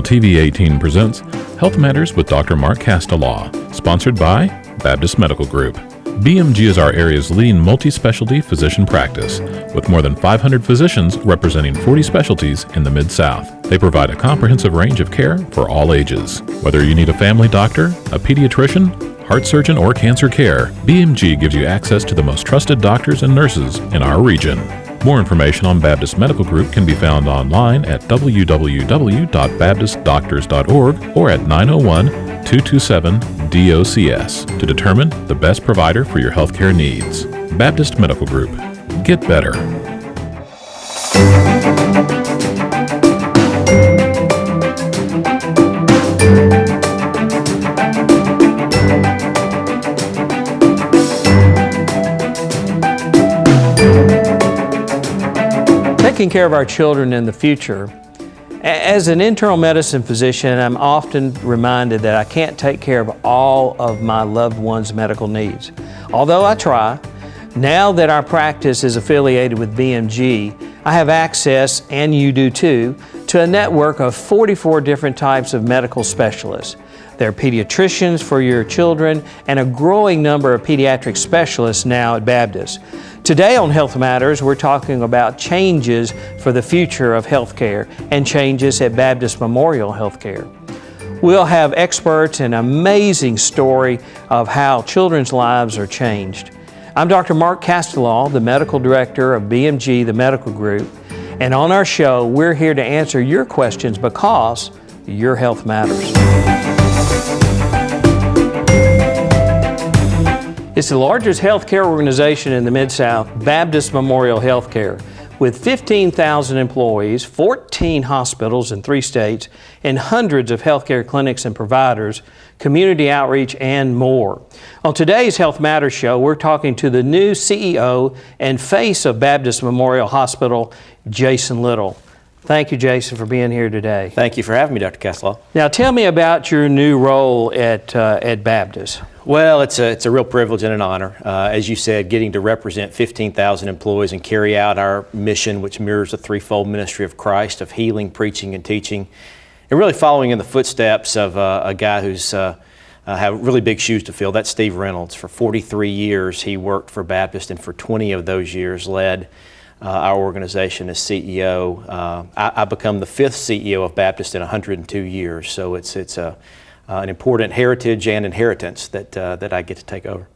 Channel TV 18 presents Health Matters with Dr. Mark Castelaw, sponsored by Baptist Medical Group. BMG is our area's leading multi-specialty physician practice, with more than 500 physicians representing 40 specialties in the Mid-South. They provide a comprehensive range of care for all ages. Whether you need a family doctor, a pediatrician, heart surgeon, or cancer care, BMG gives you access to the most trusted doctors and nurses in our region. More information on Baptist Medical Group can be found online at www.baptistdoctors.org or at 901-227-DOCS to determine the best provider for your healthcare needs. Baptist Medical Group. Get better. Taking care of our children in the future. As an internal medicine physician, I'm often reminded that I can't take care of all of my loved ones' medical needs. Although I try, now that our practice is affiliated with BMG, I have access, and you do too, to a network of 44 different types of medical specialists. There are pediatricians for your children and a growing number of pediatric specialists now at Baptist. Today on Health Matters, we're talking about changes for the future of healthcare and changes at Baptist Memorial Healthcare. We'll have experts and an amazing story of how children's lives are changed. I'm Dr. Mark Castelaw, the Medical Director of BMG, the Medical Group, and on our show, we're here to answer your questions because your health matters. It's the largest healthcare organization in the Mid-South, Baptist Memorial Healthcare, with 15,000 employees, 14 hospitals in 3 states, and hundreds of healthcare clinics and providers, community outreach, and more. On today's Health Matters show, we're talking to the new CEO and face of Baptist Memorial Hospital, Jason Little. Thank you, Jason, for being here today. Thank you for having me, Dr. Castelaw. Now, tell me about your new role at Baptist. Well, it's a real privilege and an honor. As you said, getting to represent 15,000 employees and carry out our mission, which mirrors the threefold ministry of Christ of healing, preaching, and teaching, and really following in the footsteps of a guy who's have really big shoes to fill. That's Steve Reynolds. For 43 years, he worked for Baptist, and for 20 of those years led our organization as CEO. I become the 5th CEO of Baptist in 102 years, so it's an important heritage and inheritance that I get to take over.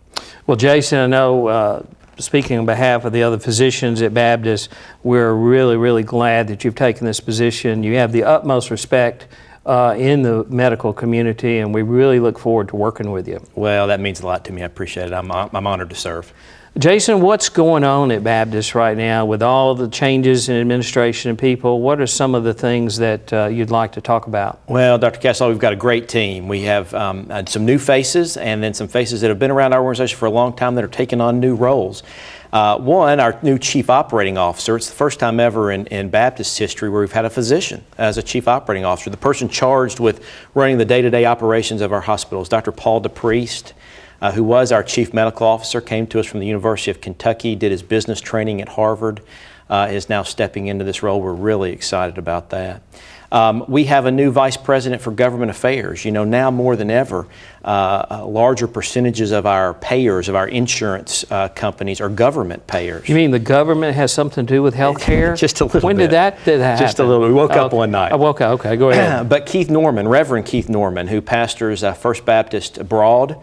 Well, Jason, I know, speaking on behalf of the other physicians at Baptist, we're really, really glad that you've taken this position. You have the utmost respect in the medical community, and we really look forward to working with you. Well, that means a lot to me. I appreciate it. I'm honored to serve. Jason, what's going on at Baptist right now with all the changes in administration and people? What are some of the things that you'd like to talk about? Well, Dr. Castelaw, we've got a great team. We have some new faces and then some faces that have been around our organization for a long time that are taking on new roles. One, our new Chief Operating Officer. It's the first time ever in Baptist history where we've had a physician as a Chief Operating Officer. The person charged with running the day-to-day operations of our hospitals, Dr. Paul DePriest, who was our Chief Medical Officer, came to us from the University of Kentucky, did his business training at Harvard, is now stepping into this role. We're really excited about that. We have a new Vice President for Government Affairs. You know, now more than ever, larger percentages of our payers, of our insurance companies, are government payers. You mean the government has something to do with health care? Just a little bit. When did that happen? Just a little. We woke up one night. I woke up. Okay, go ahead. But Keith Norman, Reverend Keith Norman, who pastors First Baptist Broad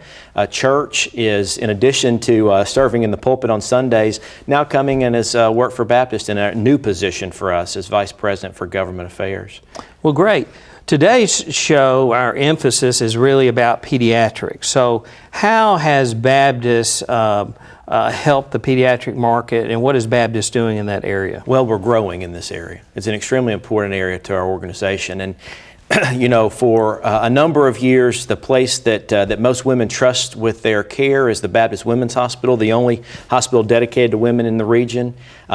Church, is, in addition to serving in the pulpit on Sundays, now coming and has worked for Baptist in a new position for us as Vice President for Government Affairs. Well, great. Today's show, our emphasis is really about pediatrics. So how has Baptist helped the pediatric market, and what is Baptist doing in that area? Well, we're growing in this area. It's an extremely important area to our organization. And you know, for a number of years, the place that most women trust with their care is the Baptist Women's Hospital, the only hospital dedicated to women in the region.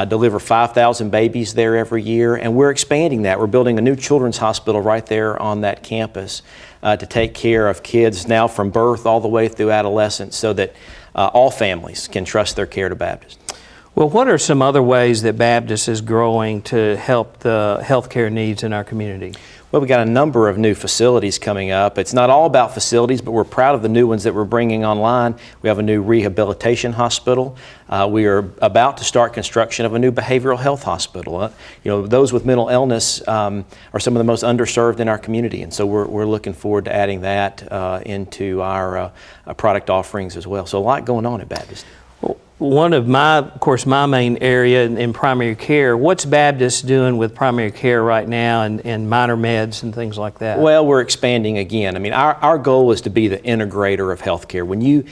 Deliver 5,000 babies there every year, and we're expanding that. We're building a new children's hospital right there on that campus to take care of kids now from birth all the way through adolescence, so that all families can trust their care to Baptist. Well, what are some other ways that Baptist is growing to help the healthcare needs in our community? Well, we got a number of new facilities coming up. It's not all about facilities, but we're proud of the new ones that we're bringing online. We have a new rehabilitation hospital. We are about to start construction of a new behavioral health hospital. Those with mental illness are some of the most underserved in our community, and so we're looking forward to adding that into our product offerings as well. So a lot going on at Baptist. One of my main area in primary care, what's Baptist doing with primary care right now and minor meds and things like that? Well, we're expanding again. I mean, our goal is to be the integrator of healthcare. When you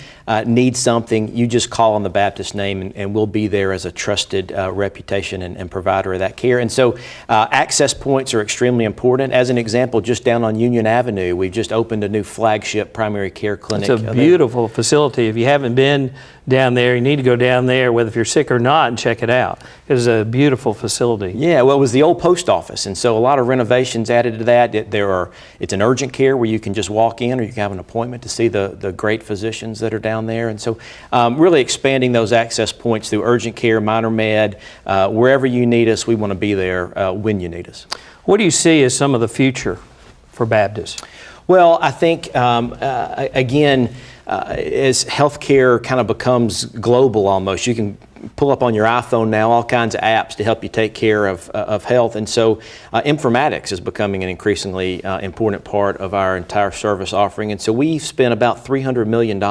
need something, you just call on the Baptist name and we'll be there as a trusted reputation and provider of that care. And so access points are extremely important. As an example, just down on Union Avenue, we've just opened a new flagship primary care clinic. It's a beautiful facility. If you haven't been down there, you need to go down there, whether if you're sick or not, and check it out. It's a beautiful facility. Yeah, well, it was the old post office, and so a lot of renovations added to that. It's an urgent care where you can just walk in, or you can have an appointment to see the great physicians that are down there. And so really expanding those access points through urgent care, minor med, wherever you need us, we want to be there when you need us. What do you see as some of the future for Baptist? Well, I think, again, as healthcare kind of becomes global almost, you can pull up on your iPhone now all kinds of apps to help you take care of health. And so informatics is becoming an increasingly important part of our entire service offering. And so we've spent about $300 million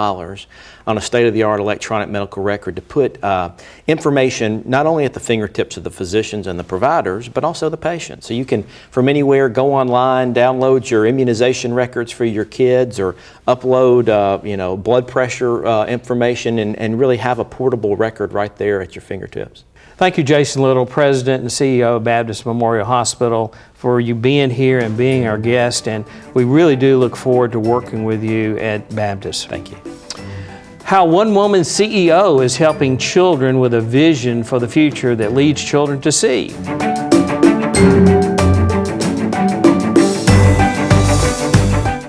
on a state-of-the-art electronic medical record to put information not only at the fingertips of the physicians and the providers, but also the patients. So you can, from anywhere, go online, download your immunization records for your kids, or upload blood pressure information, and really have a portable record right there at your fingertips. Thank you, Jason Little, President and CEO of Baptist Memorial Hospital, for you being here and being our guest, and we really do look forward to working with you at Baptist. Thank you. How one woman CEO is helping children with a vision for the future that leads children to see.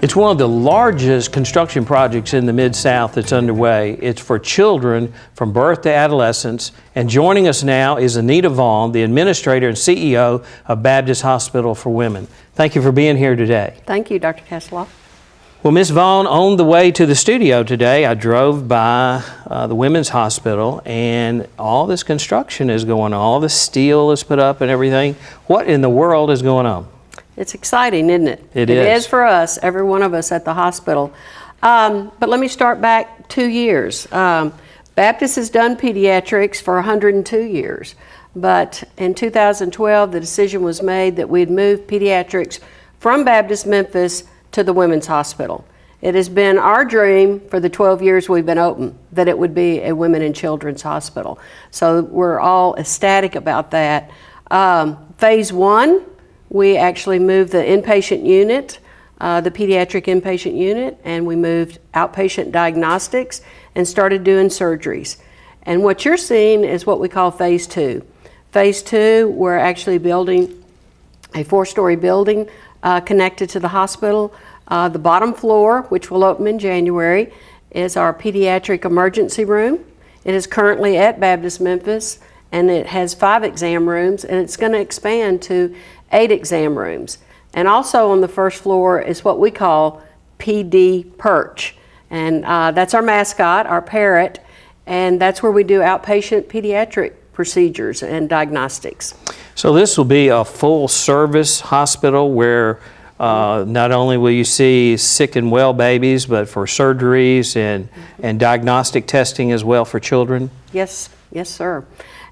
It's one of the largest construction projects in the Mid-South that's underway. It's for children from birth to adolescence. And joining us now is Anita Vaughn, the administrator and CEO of Baptist Hospital for Women. Thank you for being here today. Thank you, Dr. Kasloff. Well, Ms. Vaughn, on the way to the studio today, I drove by the Women's Hospital, and all this construction is going on. All the steel is put up and everything. What in the world is going on? It's exciting, isn't it? It is. is. It is for us, every one of us at the hospital. But let me start back 2 years. Baptist has done pediatrics for 102 years. But in 2012, the decision was made that we'd move pediatrics from Baptist Memphis to the Women's Hospital. It has been our dream for the 12 years we've been open that it would be a women and children's hospital. So we're all ecstatic about that. Phase 1, we actually moved the inpatient unit, the pediatric inpatient unit, and we moved outpatient diagnostics and started doing surgeries. And what you're seeing is what we call Phase 2. Phase 2, we're actually building a 4-story building connected to the hospital. The bottom floor, which will open in January, is our pediatric emergency room. It is currently at Baptist Memphis, and it has 5 exam rooms, and it's going to expand to 8 exam rooms. And also on the first floor is what we call PD Perch. And that's our mascot, our parrot, and that's where we do outpatient pediatric procedures and diagnostics. So this will be a full-service hospital where not only will you see sick and well babies, but for surgeries and diagnostic testing as well for children? Yes, yes, sir.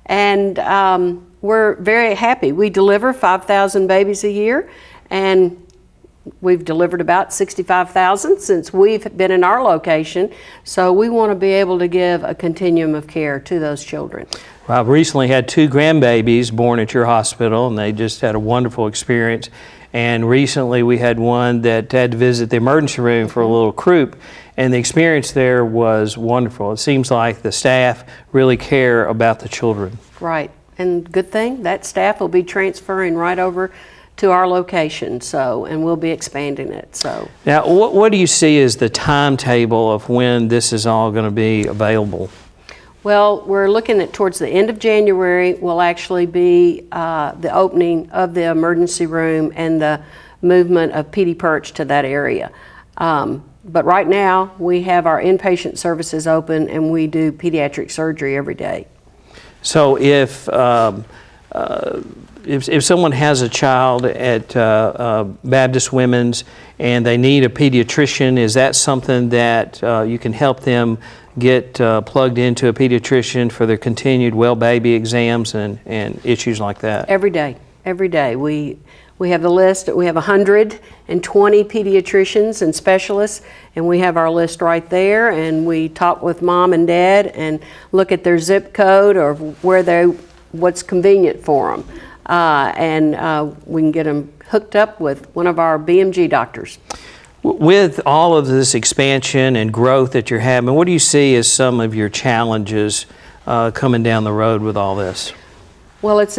And we're very happy. We deliver 5,000 babies a year, and we've delivered about 65,000 since we've been in our location. So we want to be able to give a continuum of care to those children. Well, I've recently had 2 grandbabies born at your hospital, and they just had a wonderful experience. And recently we had one that had to visit the emergency room for a little croup, and the experience there was wonderful. It seems like the staff really care about the children. Right, and good thing, that staff will be transferring right over to our location, and we'll be expanding it. So now, what do you see as the timetable of when this is all going to be available? Well, we're looking at towards the end of January will actually be the opening of the emergency room and the movement of PD Perch to that area. But right now, we have our inpatient services open and we do pediatric surgery every day. So if someone has a child at Baptist Women's and they need a pediatrician, is that something that you can help them get plugged into a pediatrician for their continued well baby exams and issues like that? Every day, every day. We have the list. We have 120 pediatricians and specialists, and we have our list right there, and we talk with mom and dad and look at their zip code or what's convenient for them. And we can get them hooked up with one of our BMG doctors. With all of this expansion and growth that you're having, what do you see as some of your challenges coming down the road with all this? Well, it's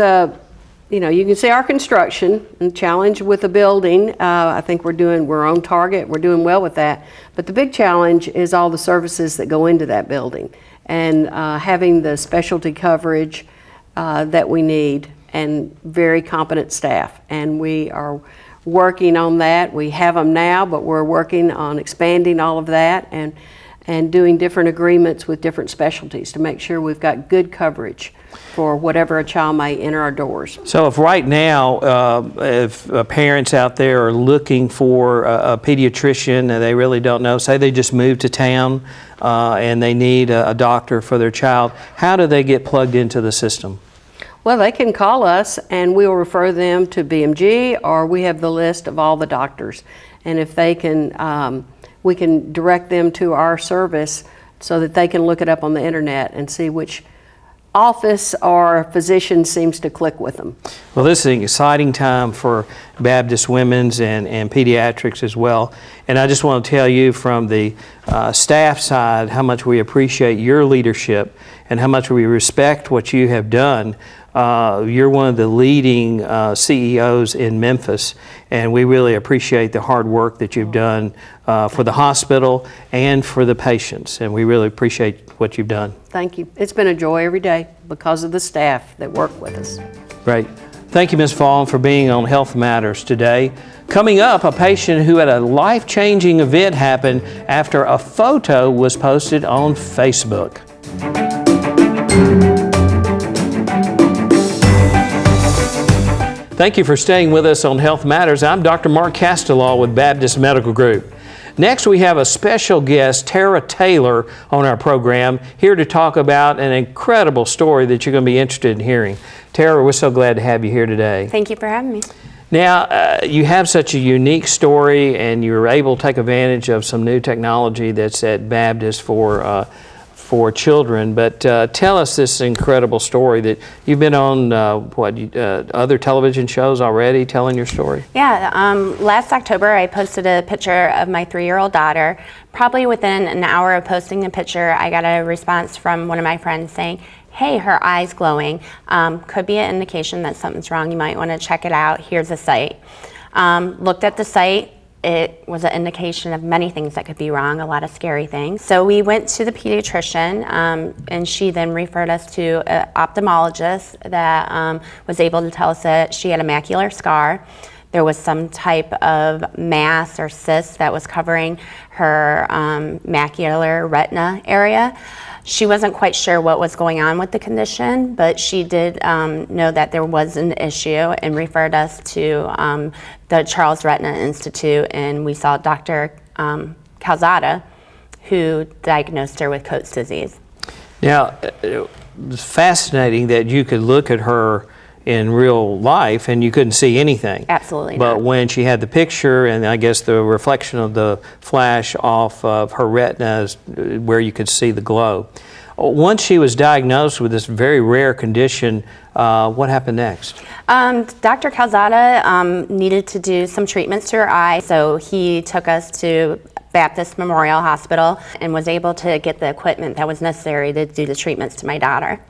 you can see our construction and challenge with the building. I think we're on target. We're doing well with that. But the big challenge is all the services that go into that building and having the specialty coverage that we need and very competent staff. And we are working on that. We have them now, but we're working on expanding all of that and doing different agreements with different specialties to make sure we've got good coverage for whatever a child may enter our doors. So if right now, if parents out there are looking for a pediatrician and they really don't know, say they just moved to town and they need a doctor for their child, how do they get plugged into the system? Well, they can call us and we'll refer them to BMG, or we have the list of all the doctors. And if they can, we can direct them to our service so that they can look it up on the internet and see which office or physician seems to click with them. Well, this is an exciting time for Baptist Women's and pediatrics as well. And I just want to tell you from the staff side how much we appreciate your leadership and how much we respect what you have done. You're one of the leading CEOs in Memphis, and we really appreciate the hard work that you've done for the hospital and for the patients, and we really appreciate what you've done. Thank you. It's been a joy every day because of the staff that work with us. Great. Thank you, Ms. Fawn, for being on Health Matters today. Coming up, a patient who had a life-changing event happen after a photo was posted on Facebook. Thank you for staying with us on Health Matters. I'm Dr. Mark Castelaw with Baptist Medical Group. Next, we have a special guest, Tara Taylor, on our program, here to talk about an incredible story that you're going to be interested in hearing. Tara, we're so glad to have you here today. Thank you for having me. Now, you have such a unique story, and you were able to take advantage of some new technology that's at Baptist for children, but tell us this incredible story that you've been on, other television shows already telling your story? Yeah, last October I posted a picture of my 3-year-old daughter. Probably within an hour of posting the picture, I got a response from one of my friends saying, hey, her eye's glowing. Could be an indication that something's wrong. You might want to check it out. Here's a site. Looked at the site. It was an indication of many things that could be wrong, a lot of scary things. So we went to the pediatrician, and she then referred us to an ophthalmologist that was able to tell us that she had a macular scar. There was some type of mass or cyst that was covering her macular retina area. She wasn't quite sure what was going on with the condition, but she did know that there was an issue and referred us to the Charles Retina Institute, and we saw Dr. Calzada, who diagnosed her with Coats disease. Now, it was fascinating that you could look at her in real life and you couldn't see anything. Absolutely But not. when she had the picture and I guess the reflection of the flash off of her retina is where you could see the glow. Once she was diagnosed with this very rare condition, what happened next? Dr. Calzada needed to do some treatments to her eye, so he took us to Baptist Memorial Hospital and was able to get the equipment that was necessary to do the treatments to my daughter.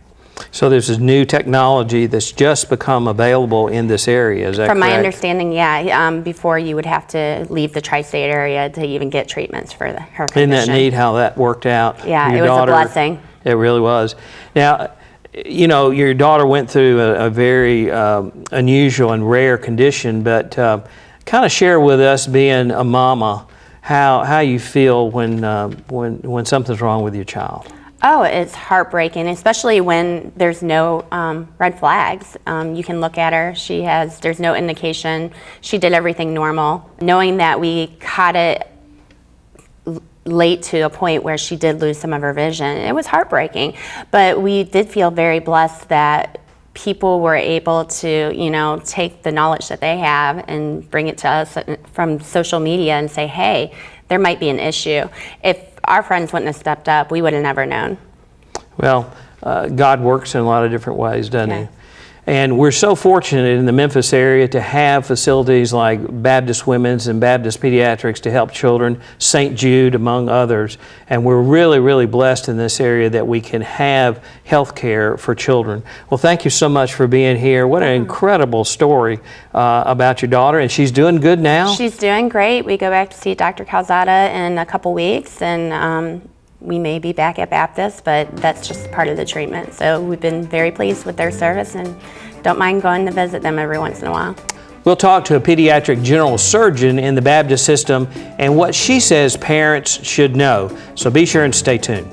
So there's this new technology that's just become available in this area, is that From correct? my understanding, yeah. Before you would have to leave the tri-state area to even get treatments for her condition. Isn't that neat how that worked out? Yeah, Your it was daughter, a blessing. It really was. Now, you know, your daughter went through a very unusual and rare condition, but Kind of share with us, being a mama, how you feel when something's wrong with your child. Oh, it's heartbreaking, especially when there's no red flags. You can look at her, there's no indication. She did everything normal. Knowing that we caught it late to a point where she did lose some of her vision, it was heartbreaking. But we did feel very blessed that people were able to, take the knowledge that they have and bring it to us from social media and say, hey, there might be an issue. If our friends wouldn't have stepped up, we would have never known. Well, God works in a lot of different ways, doesn't Yeah. He? And we're so fortunate in the Memphis area to have facilities like Baptist Women's and Baptist Pediatrics to help children, St. Jude among others. And we're really, really blessed in this area that we can have health care for children. Well, thank you so much for being here. What an incredible story about your daughter. And she's doing good now? She's doing great. We go back to see Dr. Calzada in a couple weeks, and we may be back at Baptist, but that's just part of the treatment. So we've been very pleased with their service and don't mind going to visit them every once in a while. We'll talk to a pediatric general surgeon in the Baptist system and what she says parents should know. So be sure and stay tuned.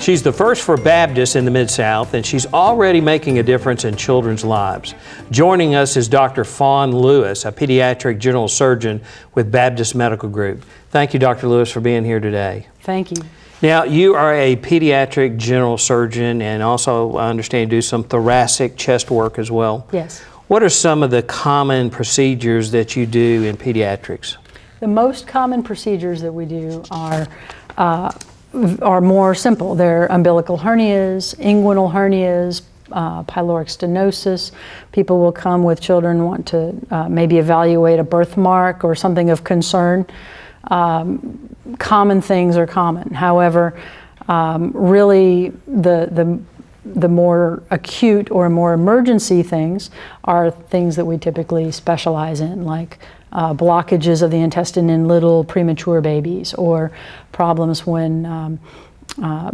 She's the first for Baptist in the Mid-South, and she's already making a difference in children's lives. Joining us is Dr. Fawn Lewis, a pediatric general surgeon with Baptist Medical Group. Thank you, Dr. Lewis, for being here today. Thank you. Now, you are a pediatric general surgeon and also, I understand, do some thoracic chest work as well. Yes. What are some of the common procedures that you do in pediatrics? The most common procedures that we do are more simple. They're umbilical hernias, inguinal hernias, pyloric stenosis. People will come with children, want to maybe evaluate a birthmark or something of concern. Common things are common. However, really the more acute or more emergency things are things that we typically specialize in, like blockages of the intestine in little premature babies, or problems when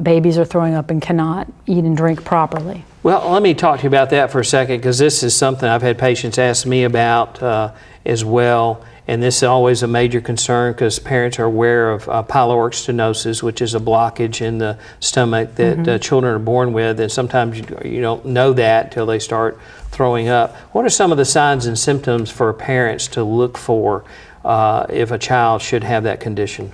babies are throwing up and cannot eat and drink properly. Well, let me talk to you about that for a second, because this is something I've had patients ask me about as well. And this is always a major concern because parents are aware of pyloric stenosis, which is a blockage in the stomach that children are born with. And sometimes you don't know that till they start throwing up. What are some of the signs and symptoms for parents to look for if a child should have that condition?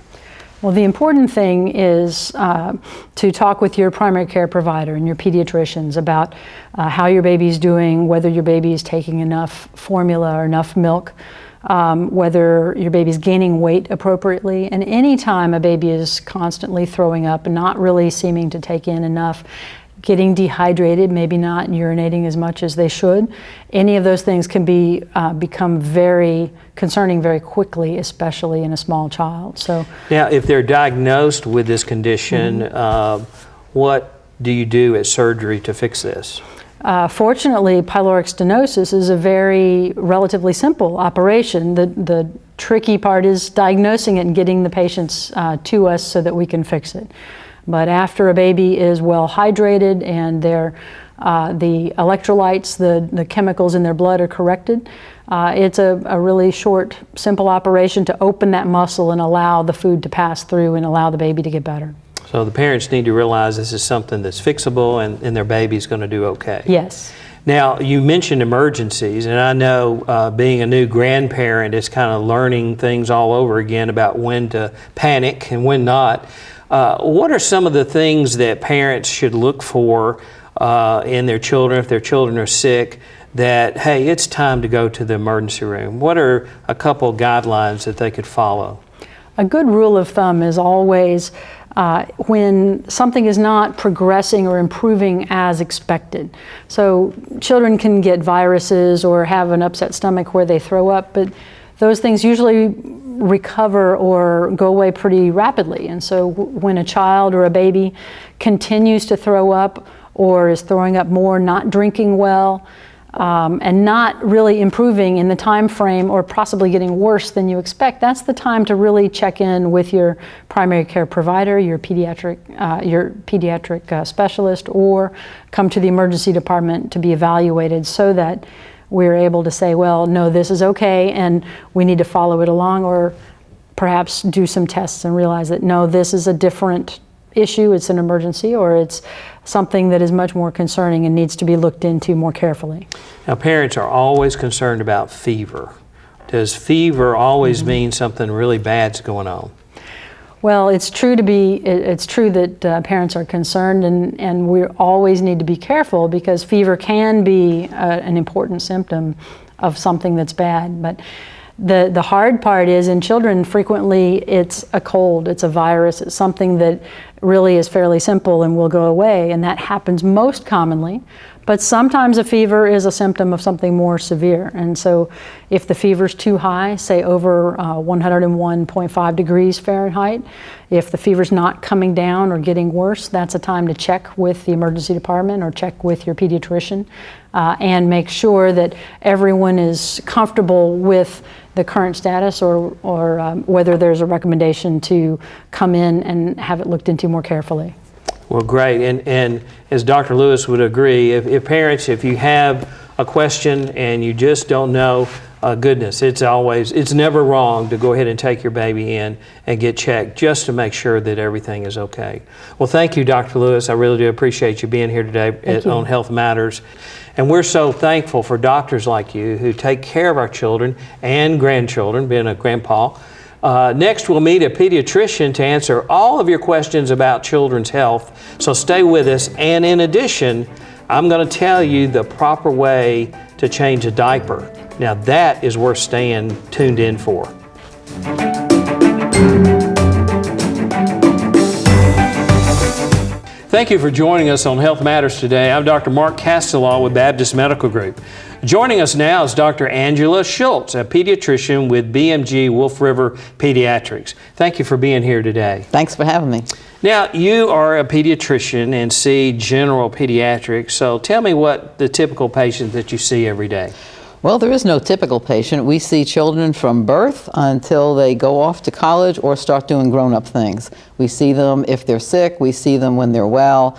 Well, the important thing is to talk with your primary care provider and your pediatricians about how your baby's doing, whether your baby is taking enough formula or enough milk, whether your baby's gaining weight appropriately. And any time a baby is constantly throwing up and not really seeming to take in enough, getting dehydrated, maybe not urinating as much as they should, any of those things can become very concerning very quickly, especially in a small child. So now, if they're diagnosed with this condition, what do you do at surgery to fix this? Fortunately, pyloric stenosis is a very relatively simple operation. The tricky part is diagnosing it and getting the patients to us so that we can fix it. But after a baby is well hydrated and the electrolytes, the chemicals in their blood are corrected, it's a really short, simple operation to open that muscle and allow the food to pass through and allow the baby to get better. So the parents need to realize this is something that's fixable and their baby's going to do okay. Yes. Now, you mentioned emergencies, and I know being a new grandparent is kind of learning things all over again about when to panic and when not. What are some of the things that parents should look for in their children if their children are sick that, hey, it's time to go to the emergency room? What are a couple of guidelines that they could follow? A good rule of thumb is always when something is not progressing or improving as expected. So children can get viruses or have an upset stomach where they throw up, but those things usually recover or go away pretty rapidly. And so when a child or a baby continues to throw up or is throwing up more, not drinking well, and not really improving in the time frame or possibly getting worse than you expect, that's the time to really check in with your primary care provider, your pediatric specialist, or come to the emergency department to be evaluated so that we're able to say, well, no, this is okay and we need to follow it along, or perhaps do some tests and realize that no, this is a different issue, it's an emergency, or it's something that is much more concerning and needs to be looked into more carefully. Now, parents are always concerned about fever. Does fever always mean something really bad's going on? Well, it's true that parents are concerned, and we always need to be careful because fever can be an important symptom of something that's bad. But the hard part is, in children, frequently it's a cold, it's a virus, it's something that really is fairly simple and will go away, and that happens most commonly. But sometimes a fever is a symptom of something more severe, and so if the fever's too high, say over 101.5 degrees Fahrenheit, if the fever's not coming down or getting worse, that's a time to check with the emergency department or check with your pediatrician and make sure that everyone is comfortable with the current status, or whether there's a recommendation to come in and have it looked into more carefully. Well, great. And as Dr. Lewis would agree, if parents, if you have a question and you just don't know, goodness, it's never wrong to go ahead and take your baby in and get checked just to make sure that everything is okay. Well, thank you, Dr. Lewis. I really do appreciate you being here today on Health Matters. And we're so thankful for doctors like you who take care of our children and grandchildren, being a grandpa. Next, we'll meet a pediatrician to answer all of your questions about children's health. So stay with us. And in addition, I'm going to tell you the proper way to change a diaper. Now that is worth staying tuned in for. Thank you for joining us on Health Matters today. I'm Dr. Mark Castelaw with Baptist Medical Group. Joining us now is Dr. Angela Schultz, a pediatrician with BMG Wolf River Pediatrics. Thank you for being here today. Thanks for having me. Now, you are a pediatrician and see general pediatrics, so tell me what the typical patient that you see every day. Well, there is no typical patient. We see children from birth until they go off to college or start doing grown-up things. We see them if they're sick. We see them when they're well.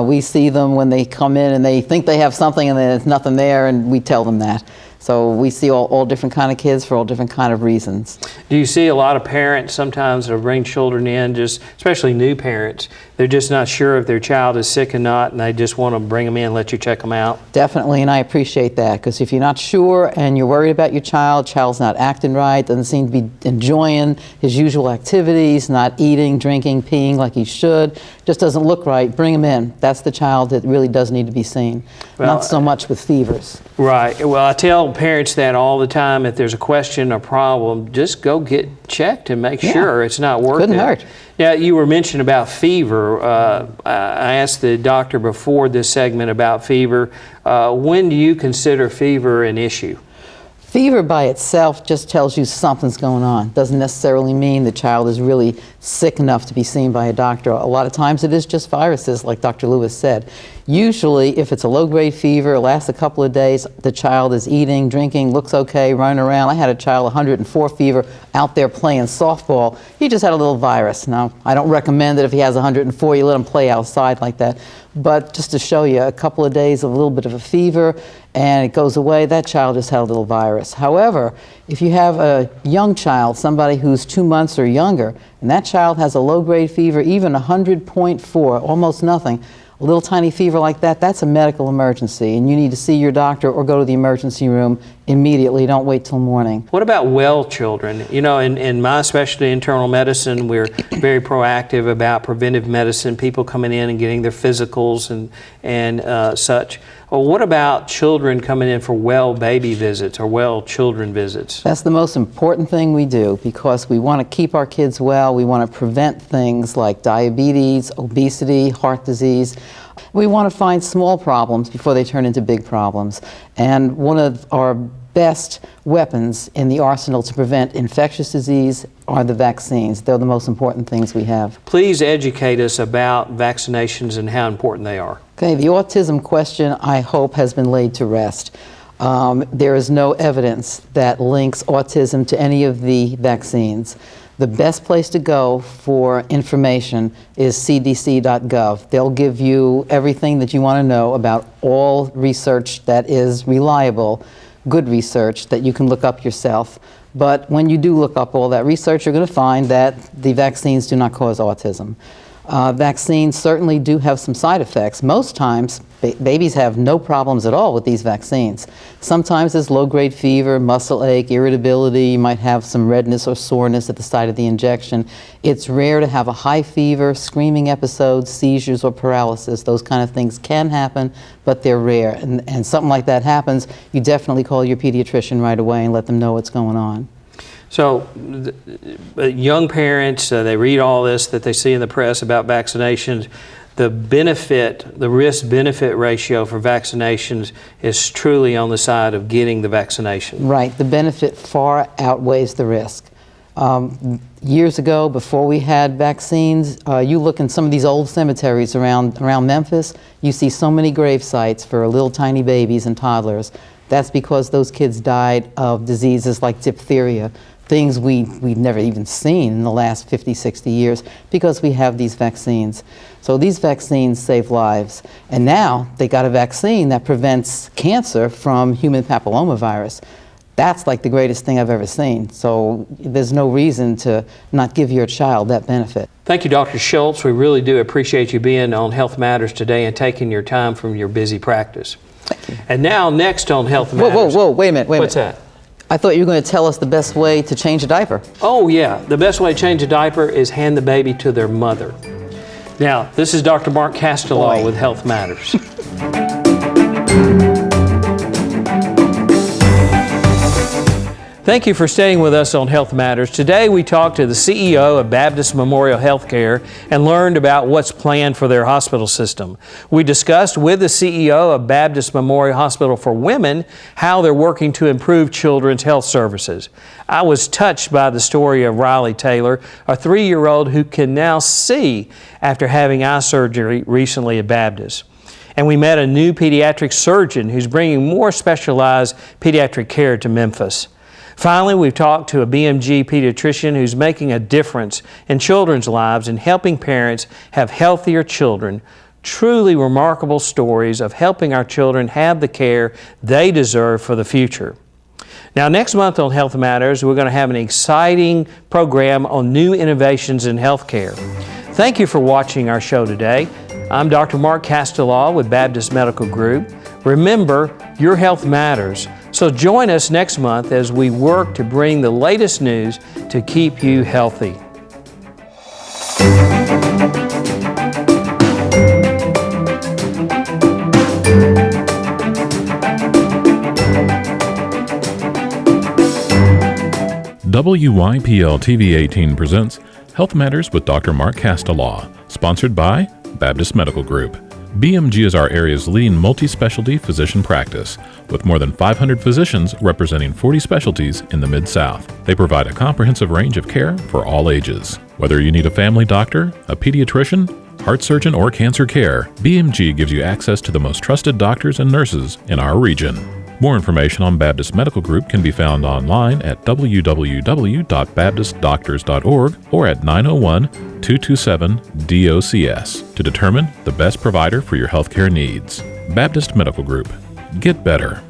We see them when they come in and they think they have something and there's nothing there, and we tell them that. So we see all different kind of kids for all different kind of reasons. Do you see a lot of parents sometimes that bring children in, just especially new parents, they're just not sure if their child is sick or not, and they just want to bring them in and let you check them out? Definitely, and I appreciate that, because if you're not sure and you're worried about your child's not acting right, doesn't seem to be enjoying his usual activities, not eating, drinking, peeing like he should, just doesn't look right, bring him in. That's the child that really does need to be seen, not so much with fevers. Right. Well, I tell parents that all the time. If there's a question or problem, just go get checked and make sure it's not working. Couldn't hurt. Now, you were mentioning about fever. I asked the doctor before this segment about fever. When do you consider fever an issue? Fever by itself just tells you something's going on. Doesn't necessarily mean the child is really sick enough to be seen by a doctor. A lot of times it is just viruses, like Dr. Lewis said. Usually, if it's a low-grade fever, it lasts a couple of days, the child is eating, drinking, looks okay, running around. I had a child, 104 fever, out there playing softball. He just had a little virus. Now, I don't recommend that if he has 104, you let him play outside like that. But just to show you, a couple of days of a little bit of a fever, and it goes away, that child just had a little virus. However, if you have a young child, somebody who's 2 months or younger, and that child has a low-grade fever, even 100.4, almost nothing, a little tiny fever like that, that's a medical emergency, and you need to see your doctor or go to the emergency room immediately. Don't wait till morning. What about well children? You know, in my specialty, internal medicine, we're very proactive about preventive medicine, people coming in and getting their physicals and such. Well, what about children coming in for well baby visits or well children visits? That's the most important thing we do, because we want to keep our kids well. We want to prevent things like diabetes, obesity, heart disease. We want to find small problems before they turn into big problems. And one of our best weapons in the arsenal to prevent infectious disease are the vaccines. They're the most important things we have. Please educate us about vaccinations and how important they are. Okay, the autism question, I hope, has been laid to rest. There is no evidence that links autism to any of the vaccines. The best place to go for information is cdc.gov. They'll give you everything that you want to know about all research that is reliable, good research that you can look up yourself. But when you do look up all that research, you're going to find that the vaccines do not cause autism. Vaccines certainly do have some side effects. Most times, babies have no problems at all with these vaccines. Sometimes there's low-grade fever, muscle ache, irritability. You might have some redness or soreness at the site of the injection. It's rare to have a high fever, screaming episodes, seizures, or paralysis. Those kind of things can happen, but they're rare. And something like that happens, you definitely call your pediatrician right away and let them know what's going on. So young parents, they read all this that they see in the press about vaccinations. The risk-benefit ratio for vaccinations is truly on the side of getting the vaccination. Right. The benefit far outweighs the risk. Years ago, before we had vaccines, you look in some of these old cemeteries around Memphis, you see so many grave sites for little tiny babies and toddlers. That's because those kids died of diseases like diphtheria, things we've never even seen in the last 50, 60 years because we have these vaccines. So these vaccines save lives. And now they got a vaccine that prevents cancer from human papillomavirus. That's like the greatest thing I've ever seen. So there's no reason to not give your child that benefit. Thank you, Dr. Schultz. We really do appreciate you being on Health Matters today and taking your time from your busy practice. Thank you. And now, next on Health Matters. Whoa, wait a minute. What's that? I thought you were going to tell us the best way to change a diaper. Oh, yeah. The best way to change a diaper is hand the baby to their mother. Now, this is Dr. Mark Castelaw with Health Matters. Thank you for staying with us on Health Matters. Today we talked to the CEO of Baptist Memorial Healthcare and learned about what's planned for their hospital system. We discussed with the CEO of Baptist Memorial Hospital for Women how they're working to improve children's health services. I was touched by the story of Riley Taylor, a 3-year-old who can now see after having eye surgery recently at Baptist. And we met a new pediatric surgeon who's bringing more specialized pediatric care to Memphis. Finally, we've talked to a BMG pediatrician who's making a difference in children's lives and helping parents have healthier children. Truly remarkable stories of helping our children have the care they deserve for the future. Now, next month on Health Matters, we're going to have an exciting program on new innovations in healthcare. Thank you for watching our show today. I'm Dr. Mark Castelaw with Baptist Medical Group. Remember, your health matters. So join us next month as we work to bring the latest news to keep you healthy. WYPL TV 18 presents Health Matters with Dr. Mark Castelaw, sponsored by Baptist Medical Group. BMG is our area's leading multi-specialty physician practice, with more than 500 physicians representing 40 specialties in the Mid-South. They provide a comprehensive range of care for all ages. Whether you need a family doctor, a pediatrician, heart surgeon, or cancer care, BMG gives you access to the most trusted doctors and nurses in our region. More information on Baptist Medical Group can be found online at www.baptistdoctors.org or at 901-227-DOCS to determine the best provider for your healthcare needs. Baptist Medical Group. Get better.